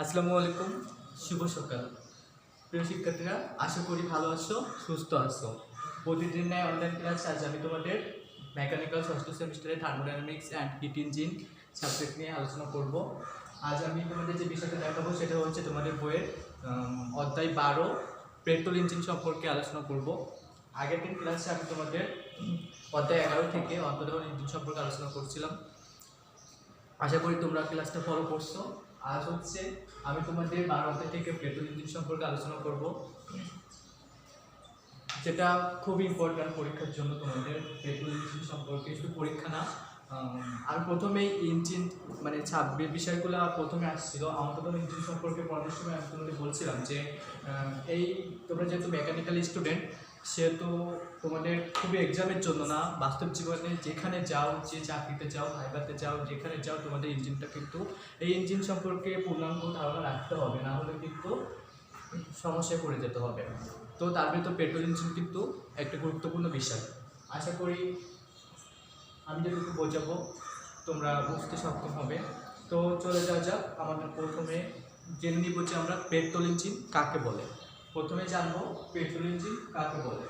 আসসালামু আলাইকুম, শুভ সকাল। প্রিয় শিক্ষার্থীরা, আশা করি ভালো আছো, সুস্থ আছো। প্রতিদিন ন্যায় অনলাইন ক্লাস আজ আমি তোমাদের মেকানিক্যাল ষষ্ঠ সেমিস্টারে thermodynamics and hit engine subject নিয়ে আলোচনা করব। আজ আমি তোমাদের যে বিষয়টা দেখাবো সেটা হচ্ছে তোমাদের বইয়ের অধ্যায় 12 পেট্রোল ইঞ্জিন সম্পর্কে আলোচনা করব। আগের দিন ক্লাসে আমি তোমাদের অধ্যায় 11 থেকে অন্তর্দহন ইঞ্জিন সম্পর্কে আলোচনা করছিলাম। আশা করি তোমরা ক্লাসটা ফলো করছো। আজ হচ্ছে আমি তোমাদের 12 অধ্যায় থেকে পেট্রোল ইঞ্জিন সম্পর্কে আলোচনা করব, যেটা খুব ইম্পর্ট্যান্ট পরীক্ষার জন্য। তোমাদের পেট্রোল ইঞ্জিন সম্পর্কে শুধু পরীক্ষা না, আর প্রথমেই ইঞ্জিন মানে বিষয়গুলো প্রথমে আসছিল। আমার তো ইঞ্জিন সম্পর্কে পড়ানোর সময় আমি তোমাদের বলছিলাম যে এই তোমরা যেহেতু মেকানিক্যাল স্টুডেন্ট, সেহেতু তোমাদের খুবই এক্সামের জন্য না, বাস্তব জীবনে যেখানে যাও, যে চাকরিতে যাও, ভাইভাতে যাও, যেখানে যাও, তোমাদের ইঞ্জিনটা কিন্তু এই ইঞ্জিন সম্পর্কে পূর্ণাঙ্গ ধারণা রাখতে হবে, না হলে কিন্তু সমস্যায় পড়ে যেতে হবে। তো তার ভিতর পেট্রোল ইঞ্জিন কিন্তু একটা গুরুত্বপূর্ণ বিষয়। আশা করি আমি যেটুকু বোঝাবো তোমরা বুঝতে সক্ষম হবে। তো চলে যাওয়া যাক। আমাদের প্রথমে জেনে নিব যে আমরা পেট্রোল ইঞ্জিন কাকে বলে। প্রথমে জানবো পেট্রোল ইঞ্জিন কাকে বলে।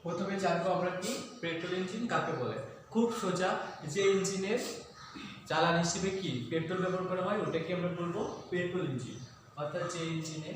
প্রথমে জানবো আমরা কি পেট্রোল ইঞ্জিন কাকে বলে। খুব সোজা, যে ইঞ্জিনের জ্বালানি হিসেবে কি পেট্রোল ব্যবহার করা হয় ওটাকে আমরা বলবো পেট্রোল ইঞ্জিন। অর্থাৎ যে ইঞ্জিনে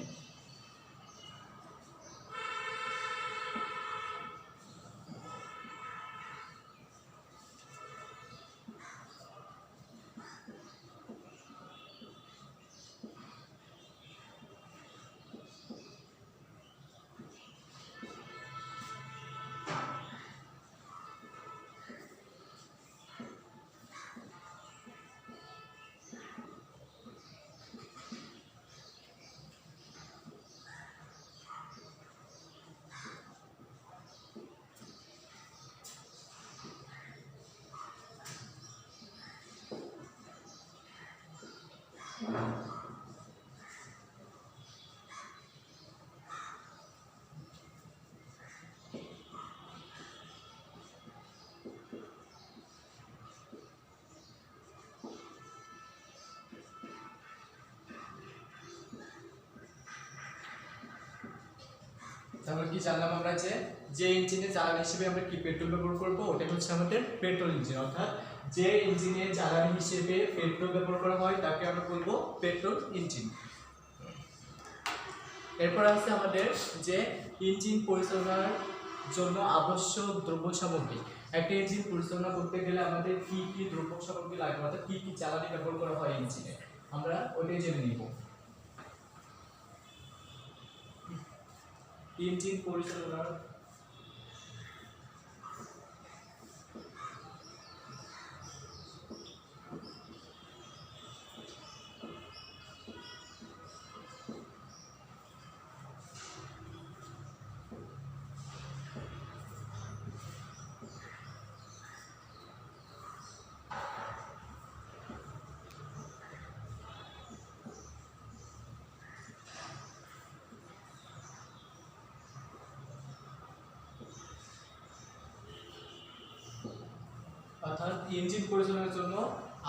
তাহলে কি জানলাম আমরা যে যে ইঞ্জিনের জ্বালানি হিসেবে আমরা কি পেট্রোল ব্যবহার করবো ওটা হচ্ছে আমাদের পেট্রোল ইঞ্জিন। অর্থাৎ যে ইঞ্জিনের জ্বালানি হিসেবে পেট্রোল ব্যবহার করা হয় তাকে আমরা বলবো পেট্রোল ইঞ্জিন। এরপর আছে আমাদের যে ইঞ্জিন পরিচালনার জন্য আবশ্যক দ্রব্য সামগ্রী। একটা ইঞ্জিন পরিচালনা করতে গেলে আমাদের কি কি দ্রব্য সামগ্রী লাগবে, অর্থাৎ কি কি জ্বালানি ব্যবহার করা হয় ইঞ্জিনে, আমরা ওইটাই জেনে নিব। ইঞ্জিন পরিচালনার অর্থাৎ ইঞ্জিন পরিচালনার জন্য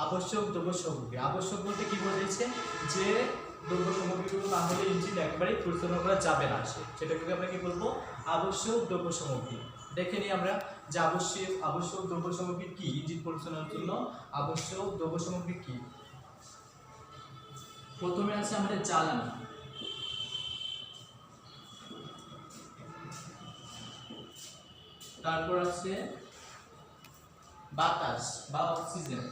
আবশ্যক দ্রব্য সামগ্রী। আবশ্যক বলতে কি বোঝাইছে, যে দ্রব্য সামগ্রীগুলো না হলে ইঞ্জিন একেবারেই পরিচালনা করা যাবে না, সেটাকে আমরা কি বলবো আবশ্যক দ্রব্য সামগ্রী। দেখে নিই আমরা যে আবশ্যক দ্রব্য সামগ্রী কি ইঞ্জিন পরিচালনার জন্য। আবশ্যক দ্রব্য সামগ্রী কি, প্রথমে আছে আমাদের জ্বালানি, তারপর আছে বাতাস বা অক্সিজেন,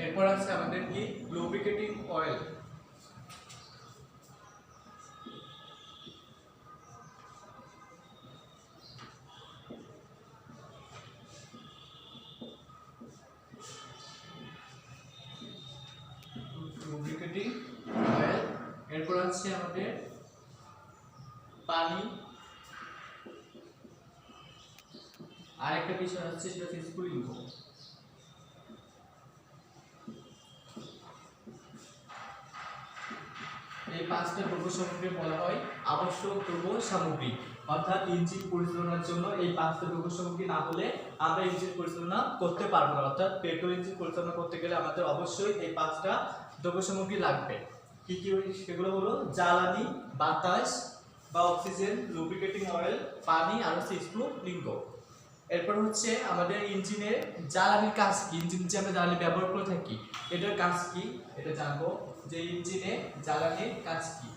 এরপর আছে আমাদের কি লুব্রিকেটিং অয়েল, লুব্রিকেটিং অয়েল। এরপর আছে আমাদের পানি, আর একটা বিষয় হচ্ছে সেটা হচ্ছে স্ফুলিঙ্গ। এই পাঁচটা দ্রব্য সামগ্রী বলা হয় আবশ্যক দ্রব্য সামগ্রী, অর্থাৎ ইঞ্জিন পরিচালনার জন্য এই পাঁচটা দ্রব্য সামগ্রী না হলে আমরা ইঞ্জিন পরিচালনা করতে পারবো না। অর্থাৎ পেট্রোল ইঞ্জিন পরিচালনা করতে গেলে আমাদের অবশ্যই এই পাঁচটা দ্রব্য সামগ্রী লাগবে। কি কি সেগুলো হলো জ্বালানি, বাতাস বা অক্সিজেন, লুব্রিকেটিং অয়েল, পানি আর হচ্ছে স্ফুলিঙ্গ। এরপর হচ্ছে আমাদের ইঞ্জিনের জ্বালানির কাজ কি, ইঞ্জিন যে আমরা জ্বালানি ব্যবহার করে থাকি এটার কাজ কি এটা জানবো, যে ইঞ্জিনে জ্বালানির কাজ কি।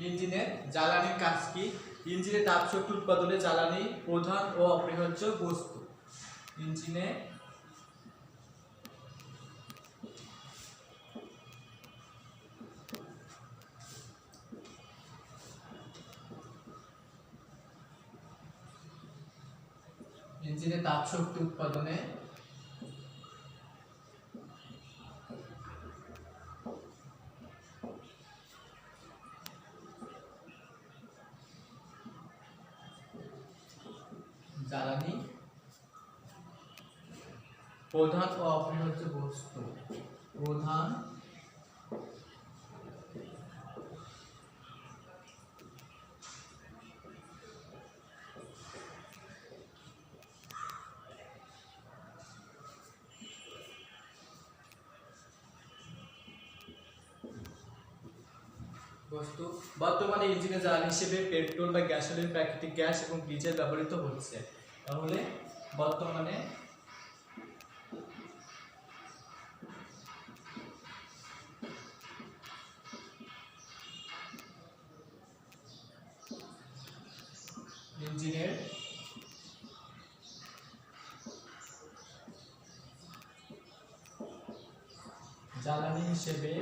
ইঞ্জিনের জ্বালানির কাজ কি? ইঞ্জিনে তাপ শক্তি উৎপাদনে জ্বালানি প্রধান ও অপরিহার্য বস্তু। ইঞ্জিনে তাপ শক্তি উৎপাদনে জ্বালানি প্রধান ও অপরিহার্য বস্তু। প্রধান বস্তু। বর্তমানে ইঞ্জিনে জ্বালানি হিসেবে পেট্রোল বা গ্যাসোলিন, প্রাকৃতিক গ্যাস এবং ডিজেল ব্যবহৃত হচ্ছে। তাহলে বর্তমানে ইঞ্জিনের জ্বালানি হিসেবে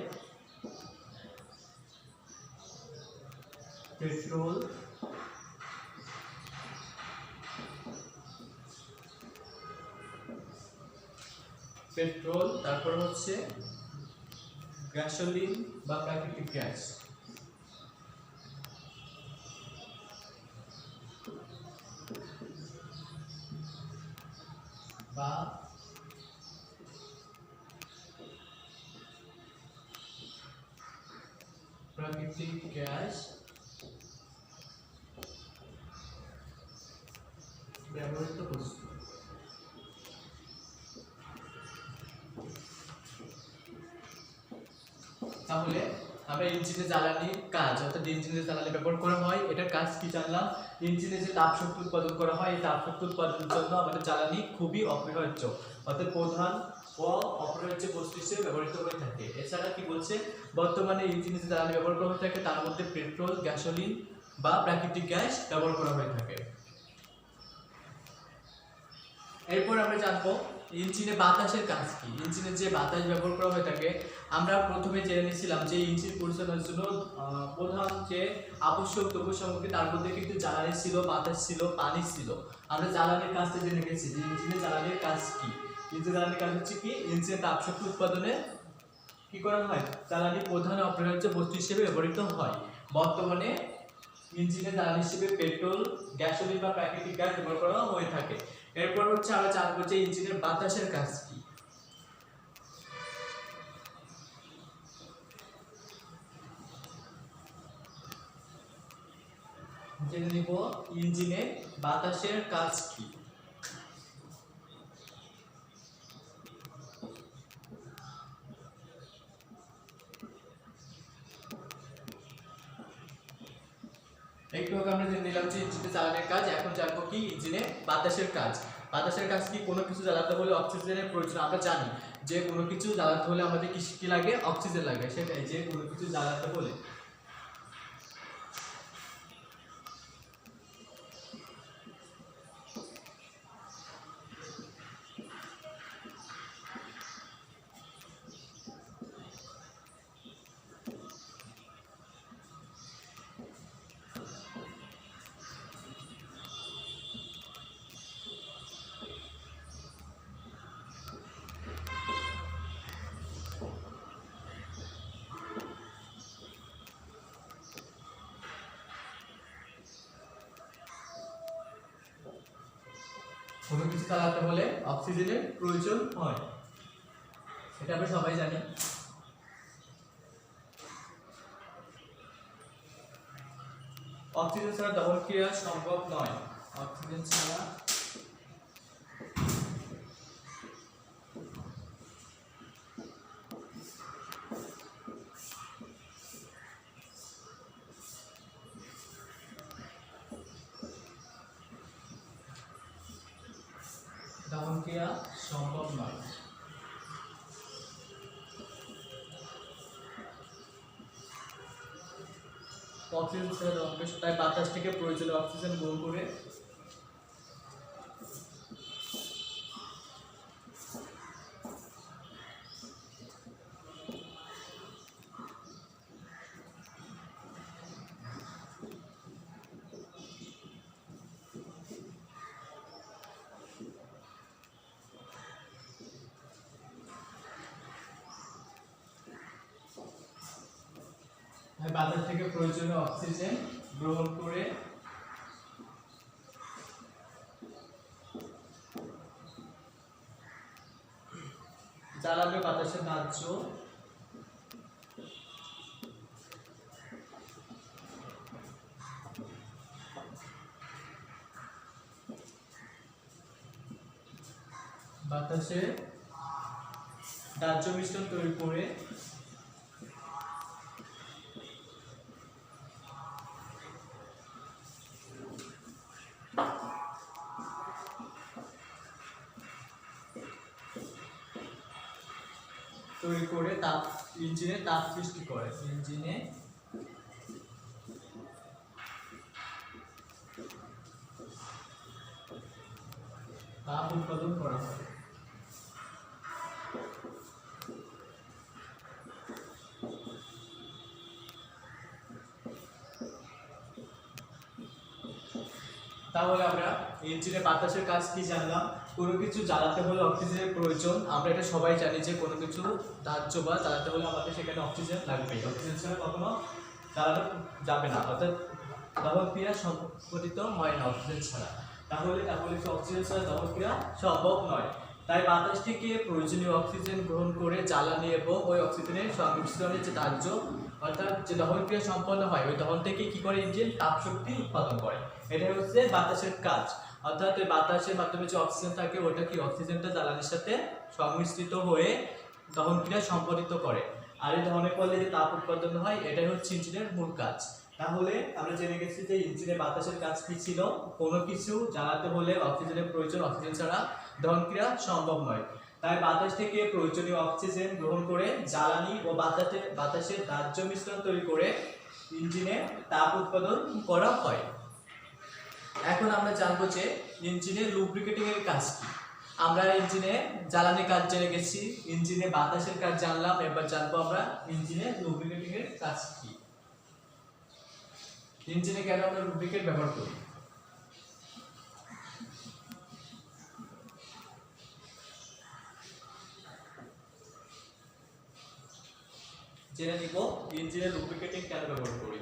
পেট্রোল, তারপর হচ্ছে গ্যাসোলিন বা প্রাকৃতিক গ্যাস, বা প্রাকৃতিক গ্যাস ব্যবহৃত বস্তু। তাহলে আমরা ইঞ্জিনে জ্বালানির কাজ, অর্থাৎ ইঞ্জিনে জ্বালানি ব্যবহার করা হয় এটার কাজ কি জানলাম। ইঞ্জিনে যে তাপ শক্তি উৎপাদন করা হয় এই তাপ শক্তি উৎপাদনের জন্য আমাদের জ্বালানি খুবই অপরিহার্য, অর্থাৎ প্রধান ও অপরিহার্য বস্তু হিসেবে ব্যবহৃত হয়ে থাকে। এছাড়া কি বলছে, বর্তমানে ইঞ্জিনে যে জ্বালানি ব্যবহার করা হয়ে থাকে তার মধ্যে পেট্রোল, গ্যাসোলিন বা প্রাকৃতিক গ্যাস ব্যবহার করা হয়ে থাকে। এরপর আমরা জানবো ইঞ্জিনে বাতাসের কাজ কি। ইঞ্জিনে যে বাতাস ব্যবহার করা হয়ে থাকে, আমরা প্রথমে জেনে নিয়েছিলাম যে ইঞ্জিন পরিচালনার জন্য প্রধান যে আবশ্যক দ্রব্য সামগ্রী তার মধ্যে কিন্তু জ্বালানি ছিল, বাতাস ছিল, পানি ছিল। আমরা জ্বালানির কাজটা জেনে গেছি যে ইঞ্জিনে জ্বালানির কাজ কি। ইঞ্জিনে জ্বালানির কাজ হচ্ছে কি, ইঞ্জিনে তাপ শক্তি উৎপাদনে কি করা হয়, জ্বালানি প্রধান অপরিহার্য বস্তু হিসেবে ব্যবহৃত হয়। বর্তমানে ইঞ্জিনে জ্বালানি হিসেবে পেট্রোল, গ্যাসোলিন বা প্রাকৃতিক গ্যাস ব্যবহার করা হয়ে থাকে। এরপর হচ্ছে আমরা জানবো যে ইঞ্জিনের বাতাসের কাজ কি। জেনে নিব ইঞ্জিনে বাতাসের কাজ কি। একটু আগে আমরা জেনে নিলাম যে ইঞ্জিনে জ্বালানির কাজ, এখন জানবো কি ইঞ্জিনে বাতাসের কাজ। বাতাসের কাজ কি, কোনো কিছু জ্বালাতে হলে অক্সিজেনের প্রয়োজন। আমরা জানি যে কোনো কিছু জ্বালাতে হলে আমাদের কি লাগে, অক্সিজেন লাগে। সেটাই, যে কোনো কিছু জ্বালাতে হলে চালাতে হলে অক্সিজেনের প্রয়োজন হয়, এটা আমরা সবাই জানি। অক্সিজেন ছাড়া দহন ক্রিয়া সম্ভব নয়। অক্সিজেন ছাড়া দহন ক্রিয়া সম্ভব নয়। অক্সিজেন ছাড়া দহন ক্রিয়া, তাই বাতাস থেকে প্রয়োজনীয় অক্সিজেন গ্রহণ করে বাতাস থেকে প্রয়োজনীয় অক্সিজেন গ্রহণ করে জ্বালানি বাতাসের দাহ্য বাতাসে দাহ্য মিশ্রণ তৈরি করে তাপ ইঞ্জিনে তাপ সৃষ্টি করে, ইঞ্জিনে তাপ উৎপাদন করা হয়। তাহলে আমরা ইঞ্জিনে বাতাসের কাজ কি জানলাম। কোনো কিছু জ্বালাতে হলে অক্সিজেনের প্রয়োজন, আমরা এটা সবাই জানি যে কোনো কিছু দাহ্য বা জ্বালাতে হলে আমাদের সেখানে অক্সিজেন লাগবেই, অক্সিজেন ছাড়া কখনো জ্বালানো যাবে না, অর্থাৎ দহন ক্রিয়া সংঘটিত হয় না অক্সিজেন ছাড়া। তাহলে অক্সিজেন ছাড়া দহন ক্রিয়া সম্ভব নয়। তাই বাতাস থেকে প্রয়োজনীয় অক্সিজেন গ্রহণ করে জ্বালানি এবং ওই অক্সিজেনের সংমিশ্রণে যে দাহ্য অর্থাৎ যে দহন ক্রিয়া সম্পন্ন হয়, ওই দহন থেকে কি করে ইঞ্জিন তাপ শক্তি উৎপাদন করে। এটাই হচ্ছে বাতাসের কাজ। অর্থাৎ ওই বাতাসের মাধ্যমে যে অক্সিজেন থাকে ওটা কি অক্সিজেনটা জ্বালানির সাথে সংমিশ্রিত হয়ে দহন ক্রিয়া সম্পাদিত করে, আর এই দহনের ফলে যে তাপ উৎপাদন হয় এটাই হচ্ছে ইঞ্জিনের মূল কাজ। তাহলে আমরা জেনে গেছি যে ইঞ্জিনে বাতাসের কাজ কি ছিল। কোনো কিছু জ্বালাতে হলে অক্সিজেনের প্রয়োজন, অক্সিজেন ছাড়া দহন ক্রিয়া সম্ভব নয়। তাই বাতাস থেকে প্রয়োজনীয় অক্সিজেন গ্রহণ করে জ্বালানি ও বাতাসের দাহ্য মিশ্রণ তৈরি করে ইঞ্জিনে তাপ উৎপাদন করা হয়। এখন আমরা জানবো যে ইঞ্জিনে লুব্রিকেটিং এর কাজ কি। আমরা ইঞ্জিনে জ্বালানি কাজ জেনে গেছি, ইঞ্জিনে বাতাসের কাজ জানলাম, এবার জানবো আমরা ইঞ্জিনে লুব্রিকেটিং এর কাজ কি। ইঞ্জিনে কেন আমরা লুব্রিকেট ব্যবহার করি? জেনে নিব ইঞ্জিনে লুব্রিকেটিং কেন ব্যবহার করি।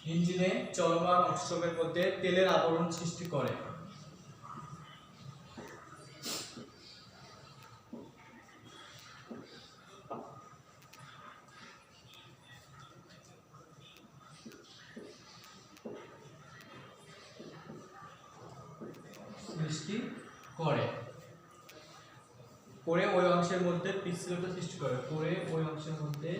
ইঞ্জিনের চলমান অংশসমূহের মধ্যে তেলের আবরণ সৃষ্টি করে। ওই অংশের মধ্যে পিচ্ছিলতা সৃষ্টি করে, ওই অংশের মধ্যে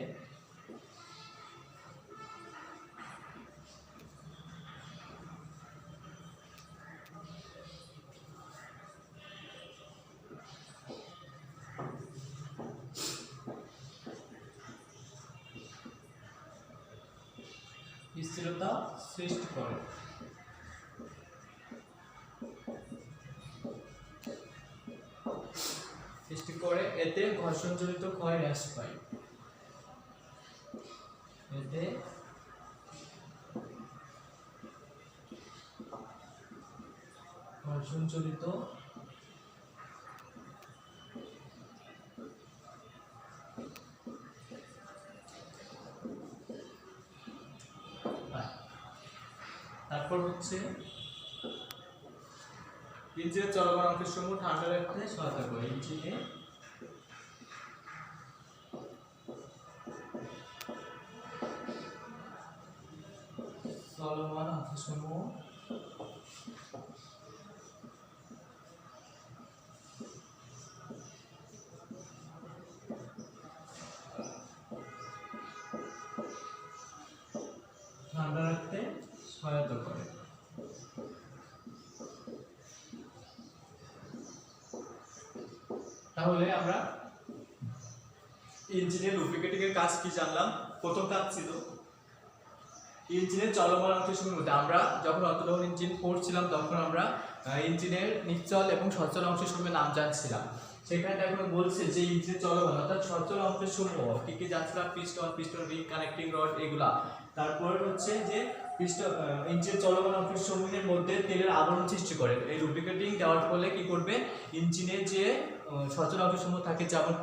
স্থিরতা সৃষ্টি করে। এতে ঘর্ষণজনিত ক্ষয় হ্রাস পায়। এতে ঘর্ষণজনিত তারপর হচ্ছে ইঞ্জিনের চলমান অংশের সমূহ ঠান্ডা রাখতে সহায়তা করে। ইঞ্জিনে চলমান অংশের সমূহ ঠান্ডা রাখতে সহায়তা করে। তাহলে আমরা ইঞ্জিনের লুব্রিকেটিং এর কাজ কি জানলাম। প্রথম কাজ ছিল ইঞ্জিনের চলমান অংশের সমূহের মধ্যে আমরা যখন অন্তর্দহন ইঞ্জিন পড়ছিলাম তখন আমরা ইঞ্জিনের নিশ্চল এবং সচল অংশের সমূহের নাম জানছিলাম। সেখানে এখন বলছে যে ইঞ্জিনের চলমান অর্থাৎ সচল অংশের সমূহ কি কি জানছিলাম, পিস্টন রিং, কানেক্টিং রড এগুলা। তারপর হচ্ছে যে ইঞ্জিনের চলমান অংশের সমূহের মধ্যে তেলের আবরণ সৃষ্টি করে। এই লুব্রিকেটিং দেওয়ার ফলে কি করবে, ইঞ্জিনের যে সচল অংশের সমূহ থাকে যেমন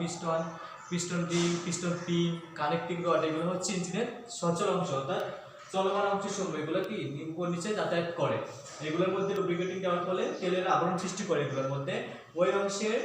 piston ring, piston pin, connecting rod এগুলো হচ্ছে ইঞ্জিনের সচল অংশ অর্থাৎ চলমান অংশের সমূহ। এগুলো কি উপর নিচে যাতায়াত করে। এগুলোর মধ্যে লুব্রিকেটিং দেওয়ার ফলে তেলের আবরণ সৃষ্টি করে। এগুলোর মধ্যে ওই অংশের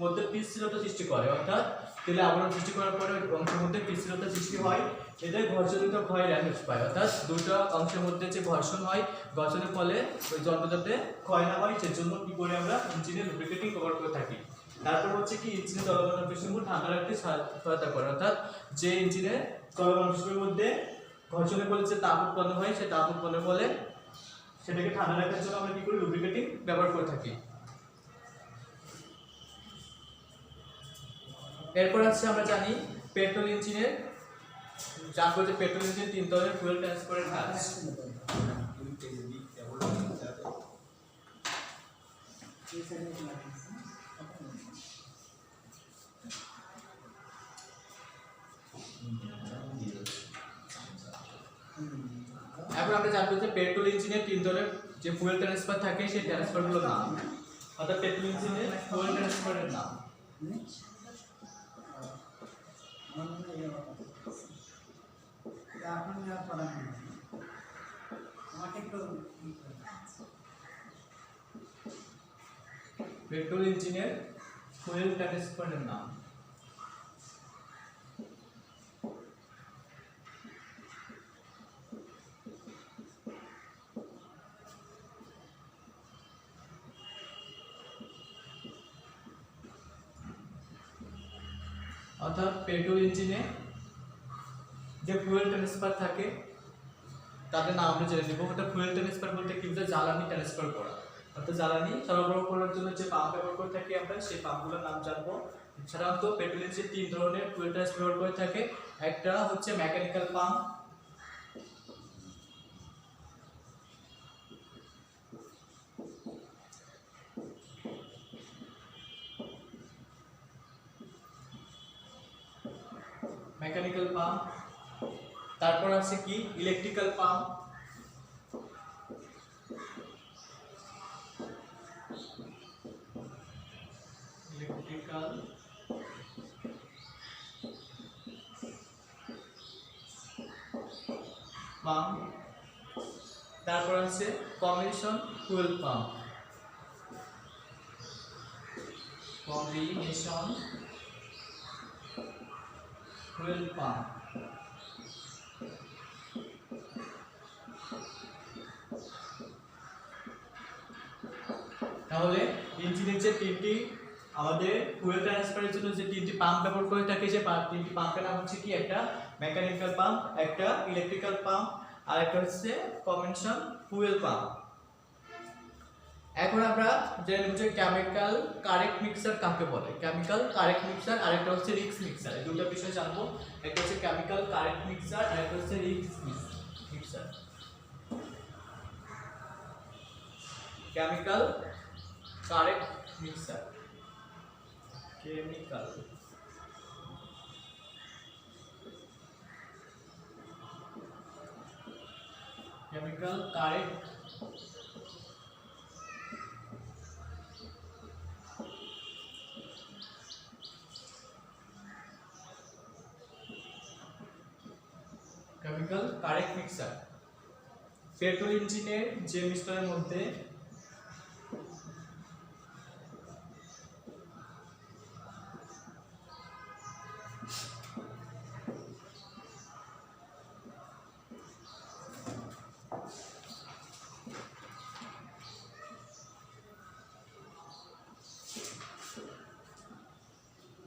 মধ্যে পিচ্ছিলতা সৃষ্টি করে, অর্থাৎ তেলে আবরণ সৃষ্টি করার পরে অংশের মধ্যে পিচ্ছিলতা সৃষ্টি হয়। এতে ঘর্ষণজনিত ক্ষয় হ্রাস পায়, অর্থাৎ দুটো অংশের মধ্যে যে ঘর্ষণ হয়, ঘর্ষণের ফলে ওই যন্ত্র যাতে ক্ষয় না হয় সেজন্য কি করে আমরা ইঞ্জিনে লুব্রিকেটিং ব্যবহার করে থাকি। তারপর হচ্ছে কি ইঞ্জিনের চলমান অংশের সমূহ ঠান্ডা রাখতে সহায়তা করে, অর্থাৎ যে ইঞ্জিনের চলমান অংশের মধ্যে ঘর্ষণের ফলে যে তাপ উৎপন্ন হয় সেই তাপ উৎপন্নের ফলে সেটাকে ঠান্ডা রাখার জন্য আমরা কি করি, লুব্রিকেটিং ব্যবহার করে থাকি। এরপর আছে আমরা জানি পেট্রোল ইঞ্জিনের জানবো যে পেট্রোল ইঞ্জিন 3 ধরনের ফুয়েল ট্রান্সফারের কাজ। এখন আমরা জানবো যে পেট্রোল ইঞ্জিনের 3 ধরনের যে ফুয়েল ট্রান্সফার থাকে সেই ট্রান্সফারগুলোর নাম, অর্থাৎ পেট্রোল ইঞ্জিনের ফুয়েল ট্রান্সফারের নাম। পেট্রোল ইঞ্জিনের ফুয়েল ট্রান্সফারের নাম। অর্থাৎ পেট্রোল ইঞ্জিনে যে ফুয়েল ট্রান্সফার থাকে তাদের নাম আমরা জেনে নেব। অর্থাৎ ফুয়েল ট্রান্সফার বলতে কি বোঝায়, জ্বালানি ট্রান্সফার করা, অর্থাৎ জ্বালানি সরবরাহ করার জন্য যে পাম্প ব্যবহার করে থাকি আমরা সেই পাম্পগুলোর নাম জানবো। সাধারণত পেট্রোল ইঞ্জিনে 3 ধরনের ফুয়েল ট্রান্সফার ব্যবহার করে থাকে। একটা হচ্ছে মেকানিক্যাল পাম্প, তারপর আছে কি ইলেকট্রিক্যাল পাম্প, তারপর আছে কম্বিনেশন ফুয়েল পাম্প, তাহলে ইঞ্জিনের যে 3টি আমাদের ফুয়েল ট্রান্সফারের জন্য যে 3টি পাম্প ব্যবহার করে থাকে সেই 3টি পাম্পের নাম হচ্ছে কি, একটা মেকানিক্যাল পাম্প, একটা ইলেকট্রিক্যাল পাম্প আর একটা হচ্ছে কম্বিনেশন ফুয়েল পাম্প। এখন আমরা জেনে যে কেমিক্যাল কারেক্ট মিক্সার কাকে বলে। কেমিক্যাল কারেক্ট মিক্সার আর একটা হচ্ছে রিক্স মিক্সার, এই দুটো বিষয় জানবো। একটা হচ্ছে কেমিক্যাল কারেক্ট মিক্সার আর একটা হচ্ছে রিক্স mixer, chemical correct mixer, chemical chemical correct chemical correct mixer. Petrol ইঞ্জিনের যে মিশ্রণের মধ্যে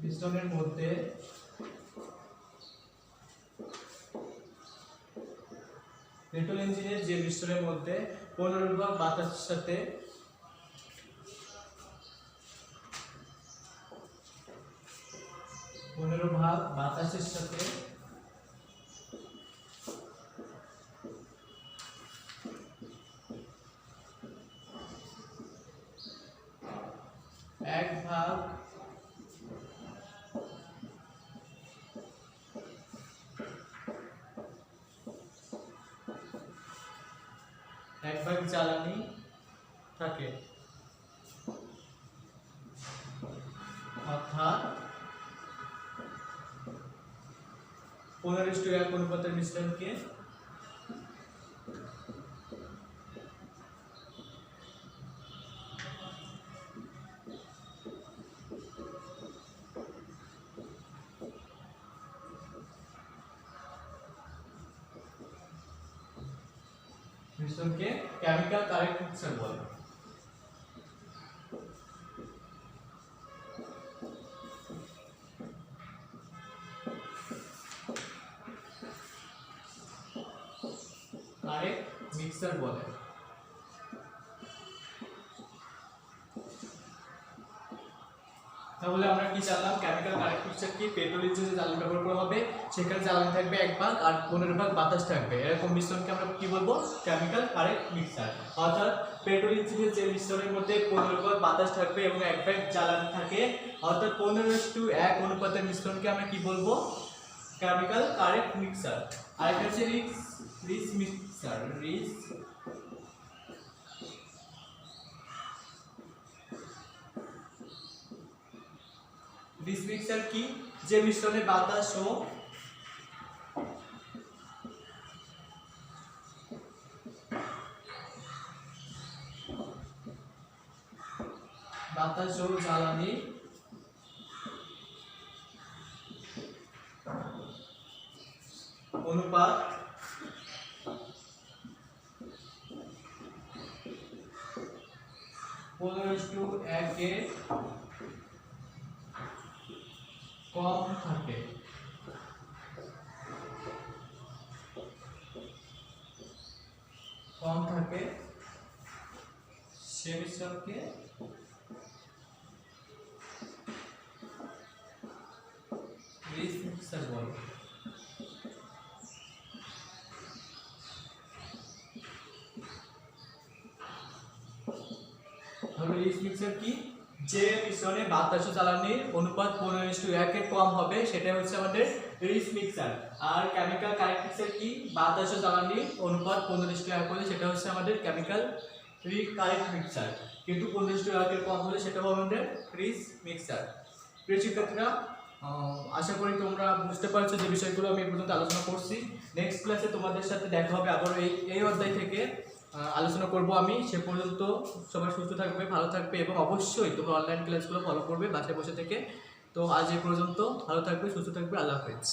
পিস্টনের মধ্যে পেট্রোল ইঞ্জিনের যে মিশ্রণের মধ্যে 15 ভাগ বাতাসের সাথে এক ভাগ জ্বালানি থাকে, অর্থাৎ 15:1 অনুপাতের মিশ্রণকে কেমিক্যাল কারেক্ট মিক্সার বলে। কারেক্ট মিক্সার বলে। তাহলে আমরা কি জানলাম, কেমিক্যাল কারেক্ট মিক্সার কি? পেট্রোল ইঞ্জিনে জ্বালানি ব্যবহার করা হবে, সেখানে জ্বালানি থাকবে 1 ভাগ আর 15 ভাগ বাতাস থাকবে, এরকম মিশ্রণকে আমরা কি বলবো? Chemical correct mixer. অর্থাৎ পেট্রোল ইঞ্জিনের যে মিশ্রণের মধ্যে 15 ভাগ বাতাস থাকবে এবং 1 ভাগ জ্বালানি থাকে, অর্থাৎ 15:1 অনুপাতের মিশ্রণকে আমরা কি বলবো? Chemical correct mixer. আর এটা হচ্ছে রিচ মিক্সার। রিচ মিক্সার কি? যে মিশ্রণে বাতাস ও জ্বালানি অনুপাত 15:1 কম থাকে। সে মিশ্রণকে রিচ মিক্সার বলে। রিচ মিক্সার কি? যে মিশ্রণে বাতাস ও জ্বালানির অনুপাত 15:1 এর কম হবে, সেটা হচ্ছে আমাদের রিচ মিক্সার। আর কেমিক্যাল কারেক্ট মিক্সার কি? বাতাস ও জ্বালানির অনুপাত 15:1 হলে সেটা হচ্ছে আমাদের কেমিক্যাল কারেক্ট মিক্সার, কিন্তু 15:1 এর কম হলে সেটা হবে আমাদের রিচ মিক্সার। প্রিয় শিক্ষার্থীরা, আশা করি তোমরা বুঝতে পারছো যে বিষয়গুলো আমি এই পর্যন্ত আলোচনা করছি। নেক্সট ক্লাসে তোমাদের সাথে দেখা হবে আবার এই অধ্যায় থেকে আলোচনা করব আমি। সে পর্যন্ত সবাই সুস্থ থাকবে, ভালো থাকবে এবং অবশ্যই তোমরা অনলাইন ক্লাসগুলো ফলো করবে বাসায় বসে থেকে। তো আজ এই পর্যন্ত, ভালো থাকবে, সুস্থ থাকবে, আল্লাহ হাফেজ।